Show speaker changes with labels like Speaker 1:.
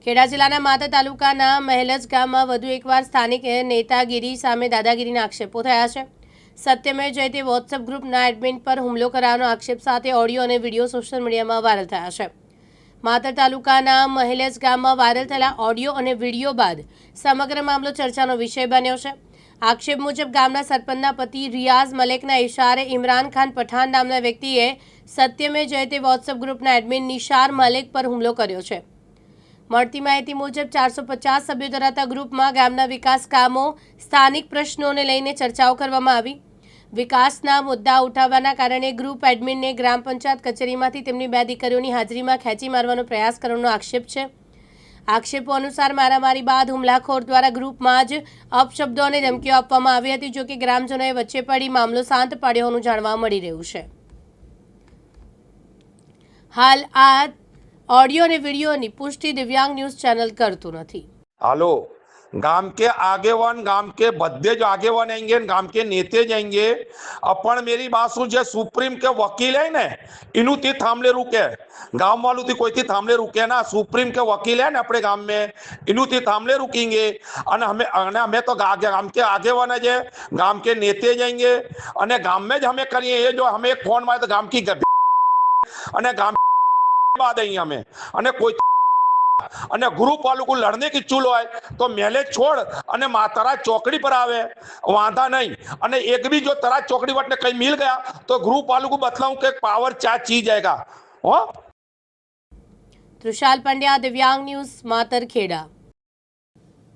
Speaker 1: ખેડા જિલ્લાના માતા તાલુકાના મહેલજ ગામમાં વધુ એકવાર સ્થાનિક નેતાગીરી સામે દાદાગીરીના આક્ષેપો થયા છે। સત્યમેવ જયતે વોટ્સએપ ગ્રુપના એડમિન પર હુમલો કરવાનો આક્ષેપ સાથે ઓડિયો અને વિડીયો સોશિયલ મીડિયામાં વાયરલ થયા છે। માતર તાલુકાના મહેલજ ગામમાં વાયરલ થયેલા ઓડિયો અને વિડીયો બાદ સમગ્ર મામલો ચર્ચાનો વિષય બન્યો છે। આક્ષેપ મુજબ ગામના સરપંચના પતિ રિયાઝ મલેકના ઇશારે ઇમરાન ખાન પઠાણ નામના વ્યક્તિએ સત્યમેવ જયતે વોટ્સએપ ગ્રુપના એડમિન નિશાર મલેક પર હુમલો કર્યો છે। મળતી માહિતી મુજબ 450 સભ્યો ધરાવતા ગ્રુપમાં ગામના વિકાસ કામો, સ્થાનિક પ્રશ્નોને લઈને ચર્ચાઓ કરવામાં આવી। વિકાસના મુદ્દા ઉઠાવવાના કારણે ગ્રુપ એડમિનને ગ્રામ પંચાયત કચેરીમાંથી તેમની 2 દીકરીઓની હાજરીમાં ખેંચી મારવાનો પ્રયાસ કરવાનો આક્ષેપ છે। આક્ષેપો અનુસાર મારામારી બાદ હુમલાખોર દ્વારા ગ્રુપમાં જ અપશબ્દો અને ધમકીઓ આપવામાં આવી હતી, જો કે ગ્રામજનોએ વચ્ચે પડી મામલો શાંત પાડ્યો હોવાનું જાણવા મળી રહ્યું છે। હાલ આ ऑडियो ने वीडियो की पुष्टि दिव्यांग न्यूज चैनल करतु नहीं।
Speaker 2: हेलो, गांव के आगेवान, गांव के बद्दे जो आगेवान आएंगे, गांव के नेते जाएंगे, अपन मेरी बात सुन, जो सुप्रीम के वकील है ने इनु थी थामले रुके, गांव वालों थी कोई थी थामले रुके ना, सुप्रीम के वकील है ने अपने गांव में इनु थी थामले रुकेंगे। हमें तो गांव के आगेवान है, गांव के नेते जाएंगे और गांव में जो हमें करिए ये जो हमें फोन मारे तो गांव की गांव बात है हमें अने कोई अने ग्रुप वालों को लड़ने की चूल है तो मेले छोड़ अने मातरा चौकड़ी पर आवे, वादा नहीं। अने एक भी जो तरा चौकड़ी वटने कहीं मिल गया तो ग्रुप वालों को बतलाऊं कि पावर क्या चीज जाएगा।
Speaker 1: त्रिशाल पंड्या, दिव्यांग न्यूज, मातर खेड़ा।